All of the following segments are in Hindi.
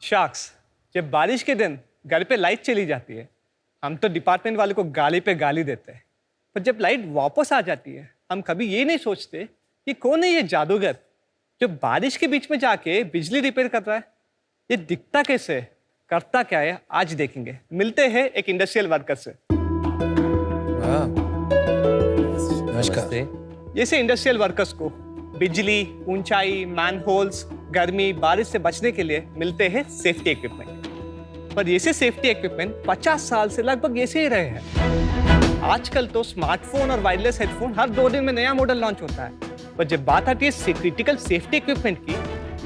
शार्क्स, जब बारिश के दिन घर पे लाइट चली जाती है, हम तो डिपार्टमेंट वाले को गाली पे गाली देते हैं। पर जब लाइट वापस आ जाती है, हम कभी ये नहीं सोचते कि कौन है ये जादूगर जो बारिश के बीच में जाके बिजली रिपेयर कर रहा है। ये दिखता कैसे है, करता क्या है, आज देखेंगे। मिलते हैं एक इंडस्ट्रियल वर्कर से। जैसे इंडस्ट्रियल वर्कर्स को बिजली, ऊंचाई, मैनहोल्स, गर्मी, बारिश से बचने के लिए मिलते हैं सेफ्टी इक्विपमेंट। पर ऐसे सेफ्टी इक्विपमेंट 50 साल से लगभग ऐसे ही रहे हैं। आजकल तो स्मार्टफोन और वायरलेस हेडफोन हर 2 दिन में नया मॉडल लॉन्च होता है। पर जब बात आती है क्रिटिकल सेफ्टी इक्विपमेंट की,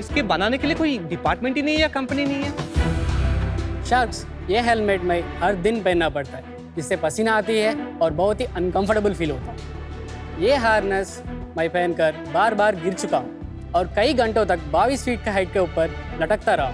इसके बनाने के लिए कोई डिपार्टमेंट ही नहीं है या कंपनी नहीं है। शार्क्स, ये हेलमेट में हर दिन पहनना पड़ता है, जिससे पसीना आती है और बहुत ही अनकंफर्टेबल फील होता है। ये हार्नेस मैं पहनकर बार बार गिर चुका हूँ और कई घंटों तक 22 फीट का हाइट के ऊपर लटकता रहा।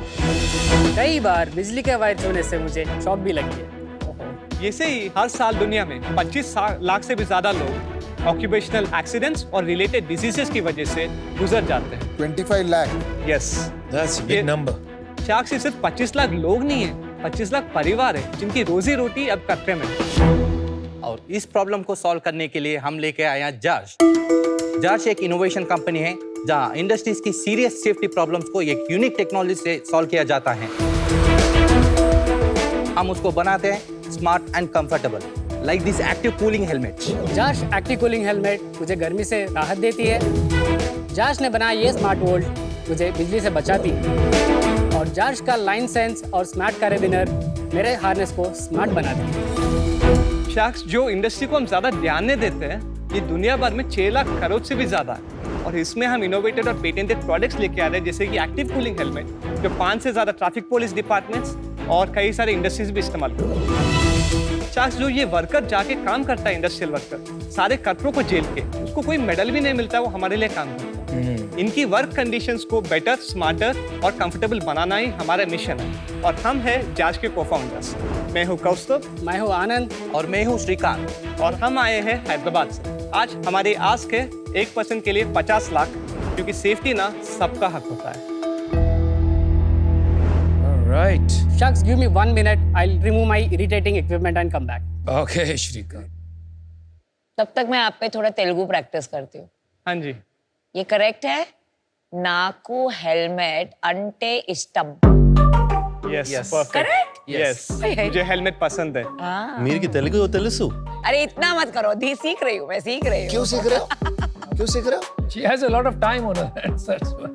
कई बार बिजली के वायर छूने से मुझे शॉक भी लगी है। ऐसे ही हर साल दुनिया में 25 लाख से भी ज्यादा लोग ऑक्यूपेशनल एक्सीडेंट्स और रिलेटेड डिजीजेस की वजह से गुजर जाते हैं। 25 lakh. Yes, that's a big number. Sharks, ये सिर्फ 25 लाख लोग नहीं है, 25 लाख परिवार है जिनकी रोजी रोटी अब खतरे में। और इस प्रॉब्लम को सॉल्व करने के लिए हम लेके आए हैं जर्श। जर्श एक इनोवेशन कंपनी है जहां इंडस्ट्रीज की सीरियस सेफ्टी प्रॉब्लम्स को एक यूनिक टेक्नोलॉजी से सॉल्व किया जाता है। हम उसको बनाते हैं smart and comfortable, like this active cooling helmet. Jarsh active cooling helmet मुझे गर्मी से राहत देती है। जर्श ने बनाया ये स्मार्ट वोल्ट मुझे बिजली से बचाती है। और जर्श का लाइन सेंस और स्मार्ट कैरेबिनर मेरे हार्नेस को स्मार्ट बनाती है। शार्क्स, जो इंडस्ट्री को हम ज्यादा ध्यान नहीं देते हैं, ये दुनिया भर में 6 लाख करोड़ से भी ज्यादा है। और इसमें हम इनोवेटेड और पेटेंटेड प्रोडक्ट्स लेके आ रहे हैं, जैसे कि एक्टिव कूलिंग हेलमेट, जो 5 से ज्यादा ट्रैफिक पुलिस डिपार्टमेंट्स और कई सारे इंडस्ट्रीज भी इस्तेमाल करते हैं। शार्क्स, जो ये वर्कर जाके काम करता है, इंडस्ट्रियल वर्कर, सारे कटरों को झेल के, उसको कोई मेडल भी नहीं मिलता, वो हमारे लिए काम करता है। इनकी वर्क कंडीशंस को बेटर, स्मार्टर और कंफर्टेबल बनाना ही हमारा मिशन है। और हम हैं जर्श के को-फाउंडर्स। मैं हूँ कौस्तुभ, मैं हूँ आनंद और मैं हूँ श्रीकांत। और हम आए हैं हैदराबाद से। आज हमारी आस्क है 1% के लिए 50 लाख, क्योंकि सेफ्टी ना सबका हक होता है। Right. Sharks, give me 1 minute. I'll remove my irritating equipment and come back. Okay, Shrikant. तब तक मैं आप पे थोड़ा तेलुगु प्रैक्टिस करती हूँ। हाँ जी, ये करेक्ट है? नाकू हेलमेट अंटे इष्टम। Yes, perfect. करेक्ट? यस, मुझे हेलमेट पसंद है। मीरकी तेलुगु तेलुसु। अरे इतना मत करो, धी सीख रही हूँ, मैं सीख रही हूँ। क्यों सीख रहे हो? क्यों सीख रहे हो? She has a lot of time on her hands, that's why.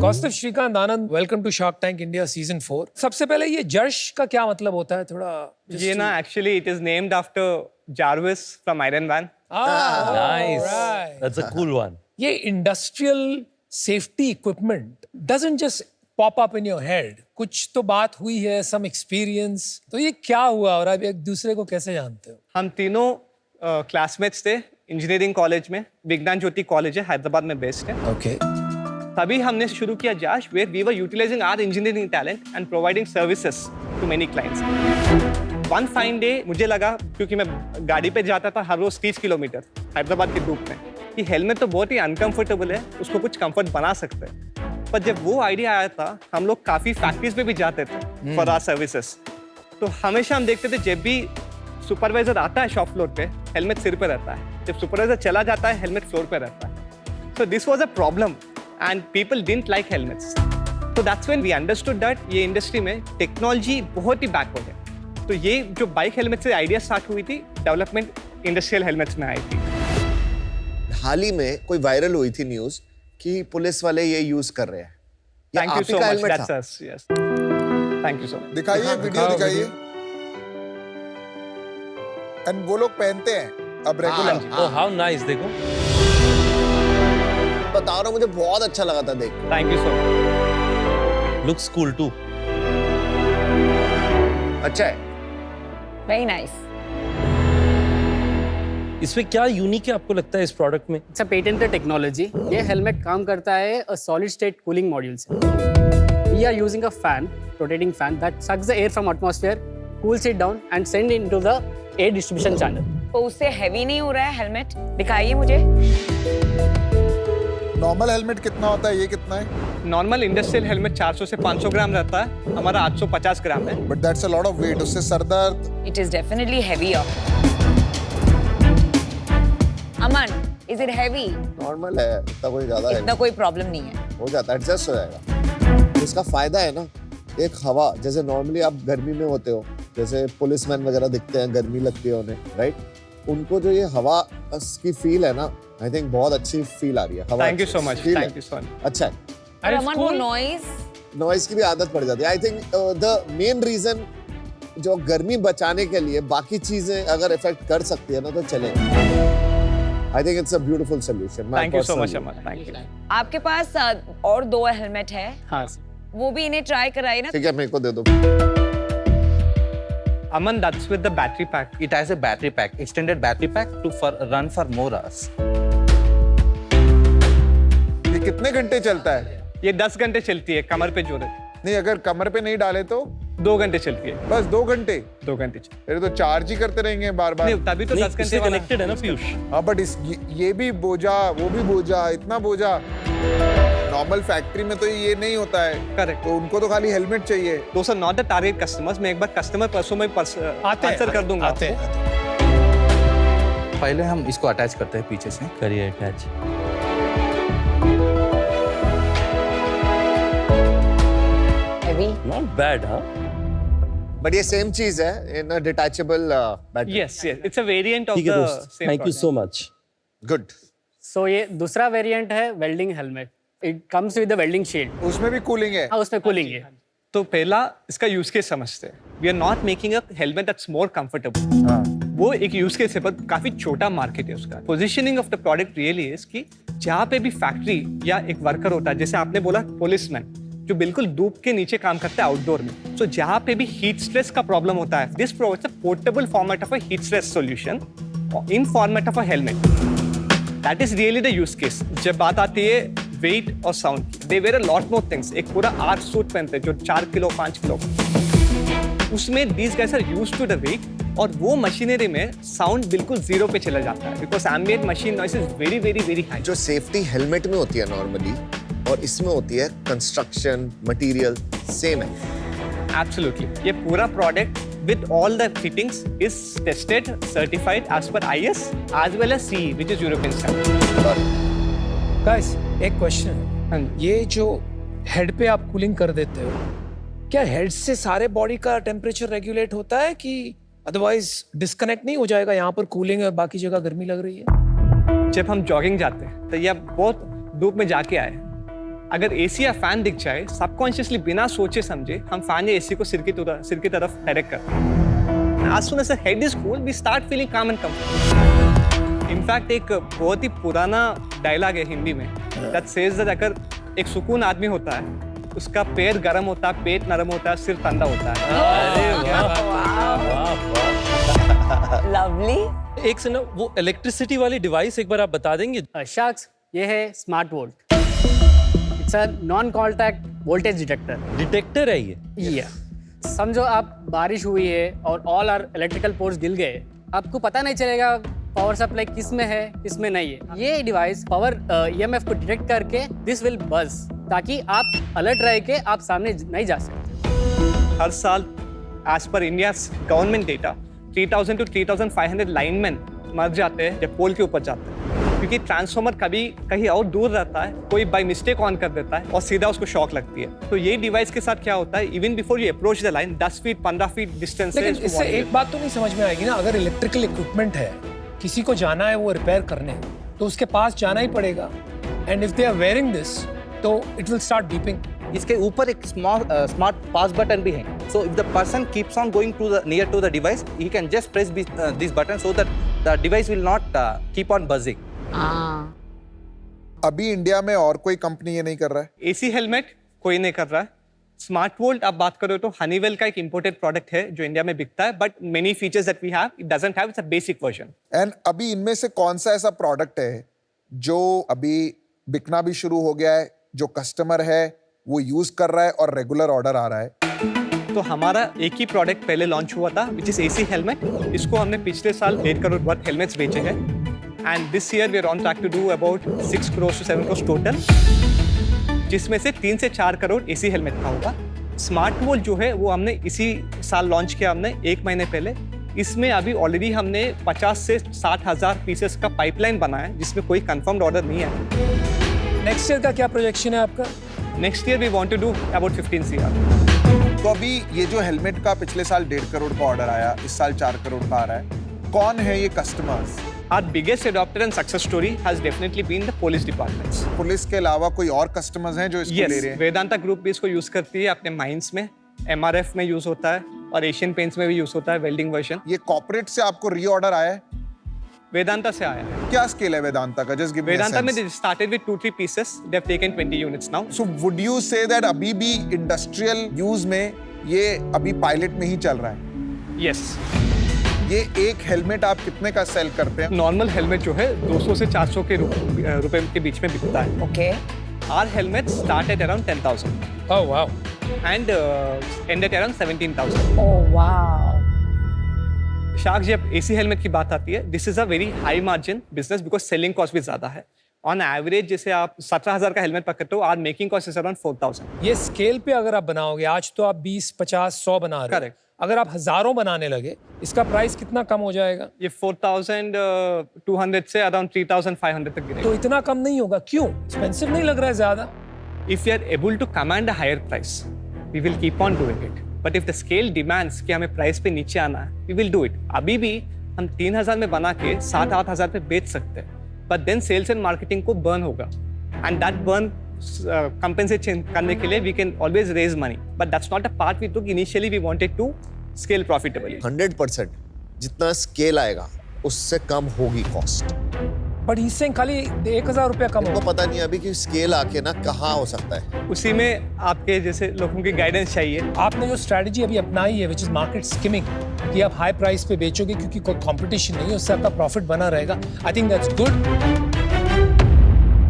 Kaustubh, Shrikant, Anand, welcome to Shark Tank India season 4। सबसे पहले ये जर्श का क्या मतलब होता है, थोड़ा ये ना actually it is named after Jarvis from iron man. Nice, That's a cool one. ये industrial safety equipment doesn't just pop up in your head, कुछ तो बात हुई है, सम एक्सपीरियंस। तो ये क्या हुआ और आप एक दूसरे को कैसे जानते हो? हम तीनों क्लासमेट्स थे इंजीनियरिंग कॉलेज में, विज्ञान ज्योति कॉलेज है, हैदराबाद में बेस्ड है। ओके। तभी हमने शुरू किया Jarsh, where we were utilising our engineering talent and providing services to many clients. One fine day मुझे लगा, क्योंकि मैं गाड़ी पे जाता था हर रोज 30 किलोमीटर हैदराबाद के धूप में, कि हेलमेट तो बहुत ही अनकंफर्टेबल है, उसको कुछ कंफर्ट बना सकते हैं। पर जब वो आइडिया आया था, हम लोग काफ़ी फैक्ट्रीज पे भी जाते थे फॉर आवर सर्विसेज। तो हमेशा हम देखते थे, जब भी सुपरवाइजर आता है शॉप फ्लोर पे, हेलमेट सिर पे रहता है, जब सुपरवाइजर चला जाता है, हेलमेट फ्लोर पे रहता है। So this was a problem and people didn't like helmets. So that's when we understood that ये इंडस्ट्री में टेक्नोलॉजी बहुत ही बैकवर्ड है। तो ये जो बाइक हेलमेट से आइडिया स्टार्ट हुई थी, डेवलपमेंट इंडस्ट्रियल हेलमेट्स में आई थी। हाल ही में कोई वायरल हुई थी न्यूज कि पुलिस वाले ये यूज कर रहे हैं। Thank you so much, that's us. Yes, thank you so much. दिखाइए वीडियो, दिखाइए। एंड वो लोग पहनते हैं अब रेगुलर। Oh, how nice, देखो। बता रहा हूँ, मुझे बहुत अच्छा लगा था देख। Thank you so much. Looks cool too. अच्छा है। Very nice. इसमें क्या यूनिक है आपको लगता है इस प्रोडक्ट में? It's a patented technology. ये हेलमेट काम करता है a solid state cooling module से। We are using a fan, rotating fan that sucks the air from atmosphere, cools it down and send into the air distribution channel. तो उससे हैवी नहीं हो रहा है हेलमेट? दिखाइए मुझे। नॉर्मल हेलमेट कितना होता है, ये कितना है? नॉर्मल इंडस्ट्रियल हेलमेट 400 से 500 ग्राम रहता है, हमारा 850 ग्राम है। But that's a lot of weight, उससे सर दर्द। It is definitely heavier. Aman, is it heavy? Normal है, इतना कोई ज्यादा है इतना कोई प्रॉब्लम नहीं है। हो जाता है, एडजस्ट हो जाएगा। इसका फायदा है ना, एक हवा, जैसे नॉर्मली आप गर्मी में होते हो, जैसे पुलिसमैन वगैरह दिखते हैं, गर्मी लगती है उन्हें, राइट? उनको जो ये हवा की फील है ना, आई थिंक बहुत अच्छी फील आ रही है। हवा थैंक यू अच्छी सो मच, feel है। Thank you so much. अच्छा है। और अमन वो नॉइज, नॉइज की भी आदत पड़ जाती है। I think the main reason जो गर्मी बचाने के लिए बाकी चीजें अगर इफेक्ट कर सकती है ना, तो चलेगा। I think it's a beautiful solution. Thank you so much Aman, thank you. आपके पास और 2 हेलमेट है, हाँ वो भी इन्हें ट्राई कराइए ना। ठीक है, मेरे को दे दो। Aman, that's with the battery pack. It has a battery pack, extended battery pack to run for more hours. ये कितने घंटे चलता है? ये 10 घंटे चलती है कमर पे जोड़े, नहीं, अगर कमर पे नहीं डाले तो 2 घंटे चलती है। बस 2 घंटे? 2 घंटे फिर तो चार्ज ही करते रहेंगे बार बार। नहीं, तभी तो 10 घंटे वाला कनेक्टेड है ना पीयूष। हाँ, बट ये भी बोझा, वो भी बोझा, इतना बोझा। नॉर्मल फैक्ट्री में तो ये नहीं होता है। करेक्ट। तो उनको तो खाली हेलमेट चाहिए। दोस्त are not the target customers. मैं एक बार कस्टमर पर्सों में आंसर कर दूंगा। आते हैं। पहले हम इसको अटैच करते हैं पीछे से। करिए अटैच। हेवी। नॉट बैड, हाँ। बट ये सेम चीज है in a detachable battery. Yes yes, it's a variant of ठीक है द दोस्त, same. Thank you so much. Good. So ये दूसरा वेरिएंट है welding helmet. It comes with the welding shield. उसमें भी कूलिंग है। हाँ, उसमें कूलिंग है। तो पहला इसका यूज केस समझते हैं। We are not making a helmet that's more comfortable. वो एक यूज केस है, पर काफी छोटा मार्केट है उसका। Positioning of the product really is कि जहाँ पे भी फैक्ट्री या एक वर्कर होता है, जैसे आपने बोला पुलिसमैन, जो बिल्कुल धूप के नीचे काम करता है आउटडोर में, तो जहाँ पे भी हीट स्ट्रेस का प्रॉब्लम होता है, this provides a portable format of a heat stress solution in format of a helmet. That is really the use case. जब बात आती है वेट और sound, they wear a lot more things. एक पूरा आर्ट सूट पहनते हैं जो 4 किलो 5 किलो, उसमें these guys are used to the weight, और वो मशीनरी में साउंड बिल्कुल 0 पे चला जाता है, because ambient machine noise is very very very high. जो सेफ्टी हेलमेट में होती है नॉर्मली और इसमें होती है, कंस्ट्रक्शन मटेरियल सेम है। एब्सोल्युटली। ये पूरा product with all the fittings is tested, certified as per IS as well as CE, which is European standard. Guys, एक क्वेश्चन। हाँ। ये जो हेड पे आप कूलिंग कर देते हो, क्या हेड से सारे बॉडी का टेम्परेचर रेगुलेट होता है कि अदरवाइज डिस्कनेक्ट नहीं हो जाएगा? यहाँ पर कूलिंग है, बाकी जगह गर्मी लग रही है। जब हम जॉगिंग जाते हैं तो या बहुत धूप में जाके आए, अगर एसी या फैन दिख जाए, सबकॉन्शियसली बिना सोचे समझे हम फैन या एसी को सिर की तरफ डायरेक्ट करते हैं। As soon as the head is cool, we start feeling calm and comfortable. In fact एक बहुत ही पुराना डायलॉग है हिंदी में that says that अगर एक सुकून आदमी होता है, उसका पैर गर्म होता है, पेट नरम होता है, सिर ठंडा होता है। अरे वाह। लवली। एक से ना वो इलेक्ट्रिसिटी वाली डिवाइस एक बार आप बता देंगे? शख्स, ये है smart volt. It's a non contact voltage detector. Detector है ये? ये समझो आप बारिश हुई है और ऑल आर इलेक्ट्रिकल पोर्ट्स गिल गए, आपको पता नहीं चलेगा पावर सप्लाई किस में है किस में नहीं है। ये डिवाइस पावर ईएमएफ को डिटेक्ट करके दिस विल बज, ताकि आप अलर्ट रह के आप सामने नहीं जा सकते। हर साल एज पर India government data 3000 to 3500 lineman मर जाते हैं जब पोल के ऊपर जाते हैं, क्योंकि ट्रांसफार्मर कभी कहीं और दूर रहता है, कोई बाय मिस्टेक ऑन कर देता है और सीधा उसको शॉक लगती है। तो ये डिवाइस के साथ क्या होता है, even before you approach the line 10 feet 15 feet distance से लेकिन इससे एक बात तो नहीं समझ में आएगी ना, अगर इलेक्ट्रिकल इक्विपमेंट है, किसी को जाना है वो रिपेयर करने, तो उसके पास जाना ही पड़ेगा। And if they are wearing this, तो इट विल स्टार्ट बीपिंग। इसके ऊपर एक स्मार्ट पास बटन भी है, so if the person keeps on going to the near to the device, he can just press this button so that the device will not keep on buzzing. अभी इंडिया में और कोई कंपनी ये नहीं कर रहा है? एसी हेलमेट कोई नहीं कर रहा है। स्मार्ट वोल्ट आप बात करो तो हनीवेल का एक इंपोर्टेड प्रोडक्ट है जो इंडिया में बिकता है, but many features that we have it doesn't have, it's a basic version. And अभी इनमें से कौन सा ऐसा प्रोडक्ट है जो अभी बिकना भी शुरू हो गया है, जो कस्टमर है वो यूज कर रहा है और रेगुलर ऑर्डर आ रहा है? तो हमारा एक ही प्रोडक्ट पहले लॉन्च हुआ था, विच इज एसी हेलमेट। इसको हमने पिछले साल 1.5 करोड़ वर्थ हेलमेट्स बेचे हैं। And this year we are on track to do about 6 crores to 7 crores total, जिसमें से 3 से 4 करोड़ एसी हेलमेट का होगा। स्मार्ट वॉल जो है वो हमने इसी साल लॉन्च किया, हमने 1 महीने पहले। इसमें अभी ऑलरेडी हमने 50 से 60 हज़ार पीसेस का पाइपलाइन बनाया है, जिसमें कोई कंफर्म्ड ऑर्डर नहीं है। नेक्स्ट ईयर का क्या प्रोजेक्शन है आपका? Next year we want to do about 15 CR। तो अभी ये जो हेलमेट का पिछले साल 1.5 करोड़ का ऑर्डर आया, इस साल 4 करोड़ का आ रहा है, कौन है ये customers? Our biggest adopter and success story has definitely been the police departments. Police के अलावा कोई और कस्टमर्स हैं जो इसको ले रहे Yes, हैं? वेदांता ग्रुप भी इसको यूज करती है अपने माइंस में, MRF में यूज होता है और एशियन पेंट्स में भी यूज होता है वेल्डिंग वर्जन। ये कॉर्पोरेट से आपको रीऑर्डर आया है? वेदांता से आया है। क्या स्केल है वेदांता का? जस्ट गिव मी अ वेदांता में sense. they started with 2-3 pieces. They have taken 20 units now. So would you say that अभी भी इंडस्ट्रियल यूज में ये अभी पायलट में ही चल रहा है? Yes. ये एक हेलमेट आप कितने का सेल करते हैं? नॉर्मल हेलमेट जो है 200 से 400 के रुपए के बीच में बिकता है। Okay Our helmets start at around 10,000 oh wow, and end at around 17,000. Oh wow shark, जब एसी हेलमेट की बात आती है, this is a very high margin business because selling cost भी ज्यादा है। ऑन एवरेज जैसे आप 17,000 का हेलमेट पकड़ते हो, our making cost is around 4,000। ये स्केल पे अगर आप बनाओगे, आज तो आप 20, 50, 100 बना रहे हो। Correct. अगर आप हजारों बनाने लगे, इसका प्राइस कितना कम हो जाएगा? ये 4,200 से अराउंड 3,500 तक गिरेगा। तो इतना कम नहीं होगा, क्यों? एक्सपेंसिव नहीं लग रहा है ज्यादा? If you are able to command a higher price, we will keep on doing it. But if the scale demands कि हमें प्राइस पे नीचे आना है, वी विल डू इट। अभी भी हम 3,000 में बना के 7-8 हज़ार पे बेच सकते हैं, but then sales and marketing को बर्न होगा, एंड दैट बर्न कंपेंसेट करने के लिए we can always raise money, but that's not a part we took initially. We wanted to scale profitably. 100% जितना स्केल आएगा उससे कम होगी कॉस्ट। बट इससे खाली 1,000 रुपया कम इनको होगा। पता नहीं अभी कि स्केल आके ना कहाँ हो सकता है। उसी में आपके जैसे लोगों की गाइडेंस चाहिए। आपने जो स्ट्रैटेजी अभी अपनाई है, विच इज मार्केट स्किमिंग, कि आप हाई प्राइस पे बेचोगे क्योंकि कोई कंपटीशन नहीं है, उससे आपका प्रॉफिट बना रहेगा। I think that's good.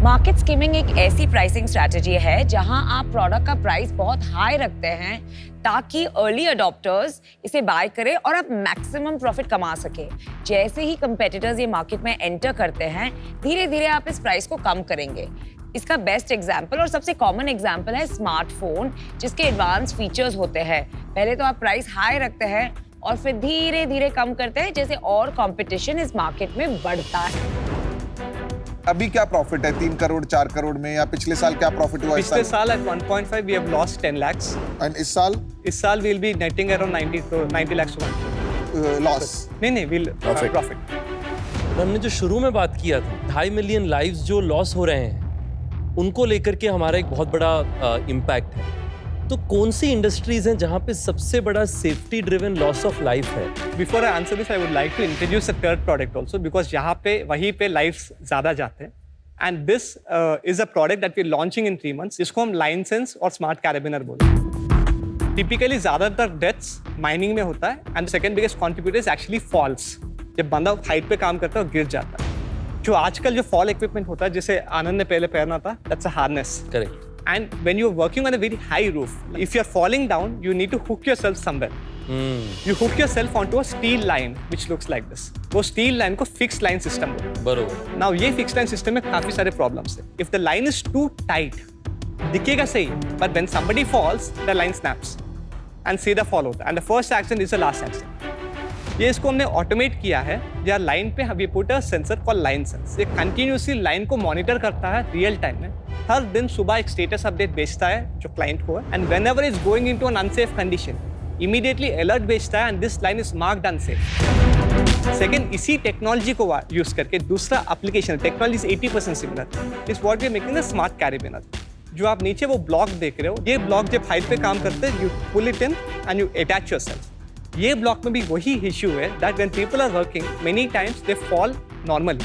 Market skimming एक ऐसी प्राइसिंग स्ट्रैटेजी है जहां आप प्रोडक्ट का प्राइस बहुत हाई रखते हैं ताकि अर्ली अडॉप्टर्स इसे बाय करें और आप मैक्सिमम प्रॉफिट कमा सके। जैसे ही कंपेटिटर्स ये मार्केट में एंटर करते हैं, धीरे धीरे आप इस प्राइस को कम करेंगे। इसका बेस्ट एग्जाम्पल और सबसे कॉमन एग्जाम्पल है स्मार्टफोन, जिसके एडवांस फीचर्स होते हैं। पहले तो आप प्राइस हाई रखते हैं और फिर धीरे धीरे कम करते हैं जैसे और कंपटीशन इस मार्केट में बढ़ता है। अभी क्या प्रॉफिट है 3 करोड़ 4 करोड़ में, या पिछले साल क्या प्रॉफिट हुआ? पिछले साल at 1.5 we have lost 10 lakhs. And इस साल इस साल we'll be netting around 90 lakhs to 1 loss? नहीं we'll profit. हमने जो शुरू में बात किया था, 2.5 मिलियन लाइव्स जो लॉस हो रहे हैं, उनको लेकर के हमारा एक बहुत बड़ा इम्पैक्ट है। तो कौन सी इंडस्ट्रीज हैं जहां पे सबसे बड़ा safety driven loss of life है? Before I answer this, I would like to introduce a third product also because यहाँ पे वहीं पे lives ज़्यादा जाते हैं, and this is a product that we're launching in 3 months, जिसको हम लाइन सेंस और स्मार्ट कैरेबिनर बोलते हैं। टिपिकली ज़्यादातर डेथ्स माइनिंग में होता है, and second biggest contributor is actually falls. जब बंदा हाइट पे काम करता है और गिर जाता है। जो आजकल जो फॉल इक्विपमेंट होता है, जैसे आनंद ने पहले पहना था, that's a harness. Correct. And when you're working on a very high roof, if you're falling down, you need to hook yourself somewhere. You hook yourself onto a steel line, which looks like this. वो steel line को fixed line system बोलते हैं। बरोबर। Now ये fixed line system में काफी सारे problems हैं। If the line is too tight, दिखेगा सही, but when somebody falls, the line snaps and सीधा fall होता है। And the first accident is the last accident. ये इसको हमने ऑटोमेट किया है, या लाइन पे we put a sensor called line sense. ये कंटिन्यूसली लाइन को मॉनिटर करता है रियल टाइम में। हर दिन सुबह एक स्टेटस अपडेट भेजता है जो क्लाइंट को है, and whenever is going into an unsafe condition, immediately alert भेजता है, and this line is marked unsafe. Second, इसी टेक्नोलॉजी को यूज करके दूसरा application, technology is 80% similar, is what we are making the smart carabiner. जो आप नीचे वो ब्लॉक देख रहे हो, ये ब्लॉक जब हाइट पे काम करते हैं, you pull it in and you attach yourself. ये ब्लॉक में भी वही इश्यू है that when people are working many times they fall normally.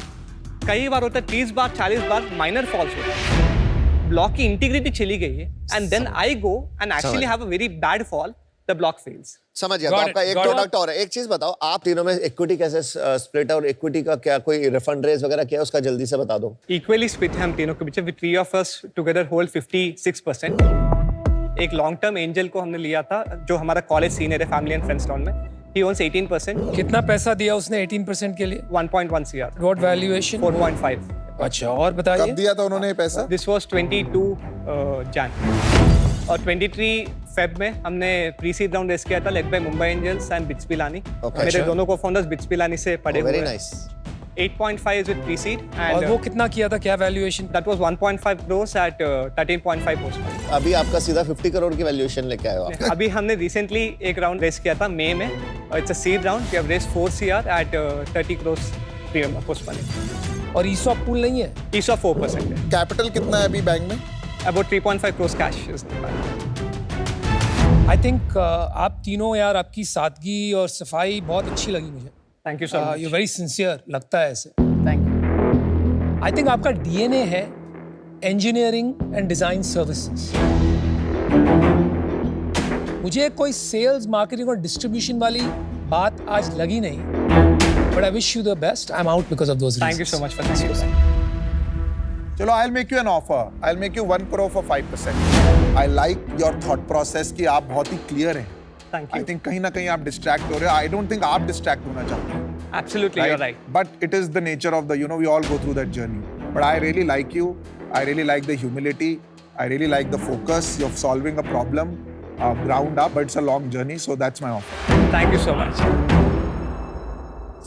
कई बार होता है 30 बार 40 बार माइनर फॉल्स होता है। ब्लॉक की इंटीग्रिटी चली गई है, and then I go and actually have a very bad fall, the block fails. समझ गया। तो आपका एक प्रोडक्ट और है। एक चीज बताओ, आप तीनों में इक्विटी कैसे स्प्लिट है, और इक्विटी का क्या कोई रिफंड रेज वगैरह क्या है, उसका जल्दी से बता दो। इक्वली स्प्लिट है हम तीनों के बीच में। Three of us together hold 56%। एक लॉन्ग टर्म एंजल को हमने लिया था, जो हमारा कॉलेज सीनियर है फैमिली एंड फ्रेंड्स राउंड में, He owns 18%, कितना पैसा दिया उसने 18% के लिए? 1.1 CR, What valuation? 4.5. अच्छा, और कब बताइए। दिया था उन्होंने ये पैसा? This was 22 Jan. और 23 Feb में हमने प्री सीड राउंड रेस किया था, led by Mumbai Angels and BITS Pilani. Okay. मेरे अच्छा। दोनों को फाउंडर्स बिट्स पिलानी से पड़े हुए वेरी हैं। नाइस 8.5 with pre-seed और and वो कितना किया था, क्या valuation? that was 1.5 crores at 13.5 horsepower. अभी आपका सीधा 50 करोड़ की वैल्यूएशन लेके आए हो आप। अभी हमने रिसेंटली एक राउंड रेस किया था मई में, it's a seed round, we have raised 4 CR at 30 crores premium horsepower. और ईसॉप पूल नहीं है? ESOP 4% है, कैपिटल कितना है अभी बैंक में? about 3.5 crores cash is in the bank. I think आप तीनों यार, आपकी सादगी और सफाई बहुत अच्छी लगी मुझे। Thank you so much. You very sincere लगता है ऐसे। Thank you. आई थिंक आपका डीएनए है इंजीनियरिंग एंड डिजाइन सर्विसेज। मुझे कोई सेल्स मार्केटिंग और डिस्ट्रीब्यूशन वाली बात आज लगी नहीं, but I wish you the best. I am out because of those Thank you so much for thank you. चलो, I'll make you an offer. I'll make you 1 crore for 5%. I like your thought process कि आप बहुत ही clear हैं. Thank I you. think कहीं ना कहीं आप distract हो रहे हो. I don't think आप distract होना चाहते हैं. Absolutely, you're right. But it is the nature of the, we all go through that journey. But I really like you. I really like the humility. I really like the focus. You're solving a problem ground up, but it's a long journey. So that's my offer. Thank you so much.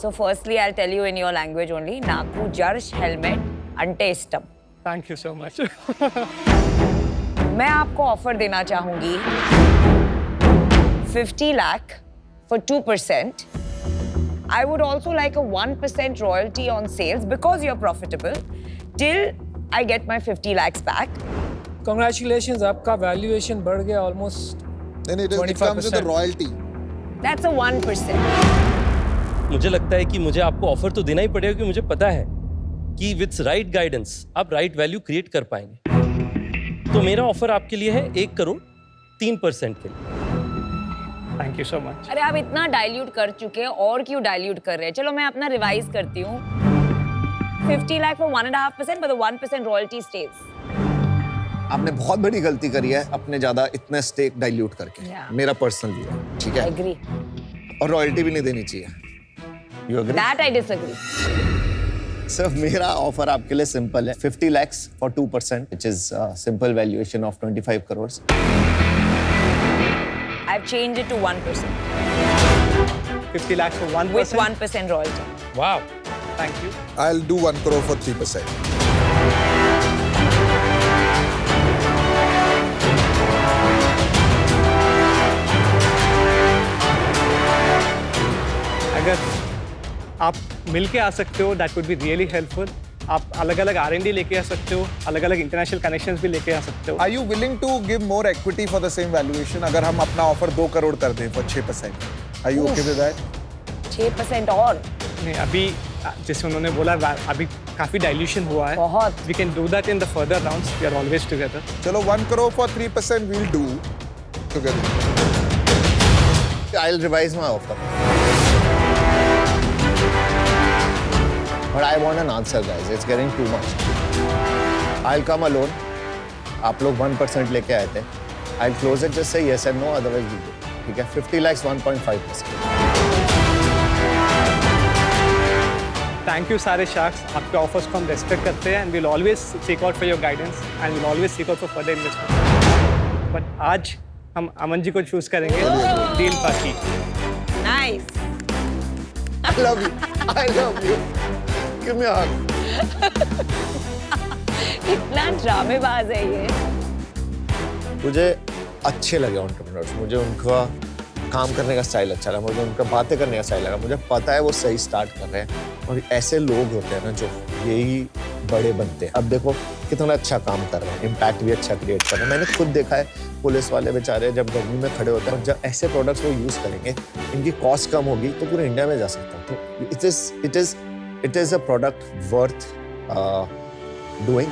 So firstly, I'll tell you in your language only. Naku Jarsh helmet ante istam. Thank you so much. मैं आपको ऑफर देना चाहूंगी 50 lakh for 2%. I would also like a 1% royalty on sales because you're profitable till I get my 50 lakhs back. Congratulations, आपका वैल्यूएशन बढ़ गया almost. Then it comes with the 25%. royalty. That's a 1%. मुझे लगता है कि मुझे आपको ऑफर तो देना ही पड़ेगा, क्योंकि मुझे पता है कि विद राइट गाइडेंस आप राइट वैल्यू क्रिएट कर पाएंगे। तो मेरा ऑफर आपके लिए है 1 करोड़ 3% के लिए। Thank you so much. अरे आप इतना डाइल्यूट कर चुके हैं, और क्यों डाइल्यूट कर रहे हैं? चलो मैं अपना रिवाइज करती हूँ। 50 lakh for 1.5%, but the 1% royalty stays. आपने बहुत बड़ी गलती करी है अपने ज्यादा इतने स्टेक डाइल्यूट करके। Yeah. मेरा पर्सनल व्यू है, ठीक है? Agree. और रॉयल्टी भी नहीं देनी चाहिए। You agree? That I disagree. Sir मेरा ऑफर आपके लिए सिंपल है, 50 lakhs for 2%, which is simple valuation of 25 crores. I've changed it to 1% 50 lakhs for 1%. with 1% royalty. Wow, Thank you. I'll do 1 crore for 3%. अगर आप मिल के आ सकते हो, that would be really helpful. आप अलग अलग R&D लेके आ सकते हो, अलग अलग इंटरनेशनल कनेक्शंस भी लेके आ सकते हो। Are you willing to give more equity for the same valuation? अगर हम अपना ऑफर 2 करोड़ कर दें for 6%. Are you okay with that? 6% और नहीं, अभी जैसे उन्होंने बोला अभी काफी डाइल्यूशन हुआ है। बहुत। We can do that in the further rounds, we are always together. चलो 1 crore for 3% we'll do together. I'll revise my offer. But I want an answer, guys. It's getting too much. I'll come alone. आप लोग 1% लेके आए थे. I'll close it. Just say yes and no. Otherwise, we do. ठीक है? 50 lakhs, 1.5%. थैंक यू सारे शार्क्स, आपके ऑफर्स को हम रेस्पेक्ट करते हैं and will always seek out for your guidance and will always seek out for further investment. But आज हम अमन जी को चूज करेंगे डील बाकी। nice. I love you. I love you. Give me a hug. इतना ड्रामेबाज है ये। मुझे अच्छे लगे एंटरप्रेन्योर्स, मुझे उनका काम करने का स्टाइल अच्छा लगा, मुझे उनका बातें करने का स्टाइल लगा, मुझे पता है वो सही स्टार्ट कर रहे हैं और ऐसे लोग होते हैं ना जो यही बड़े बनते हैं। अब देखो कितना अच्छा काम कर रहे हैं, इम्पैक्ट भी अच्छा क्रिएट कर रहे हैं। मैंने खुद देखा है पुलिस वाले बेचारे जब गर्मी में खड़े होते हैं और जब ऐसे प्रोडक्ट्स वो यूज़ करेंगे, इनकी कॉस्ट कम होगी तो पूरे इंडिया में जा सकता है। तो it is a product worth doing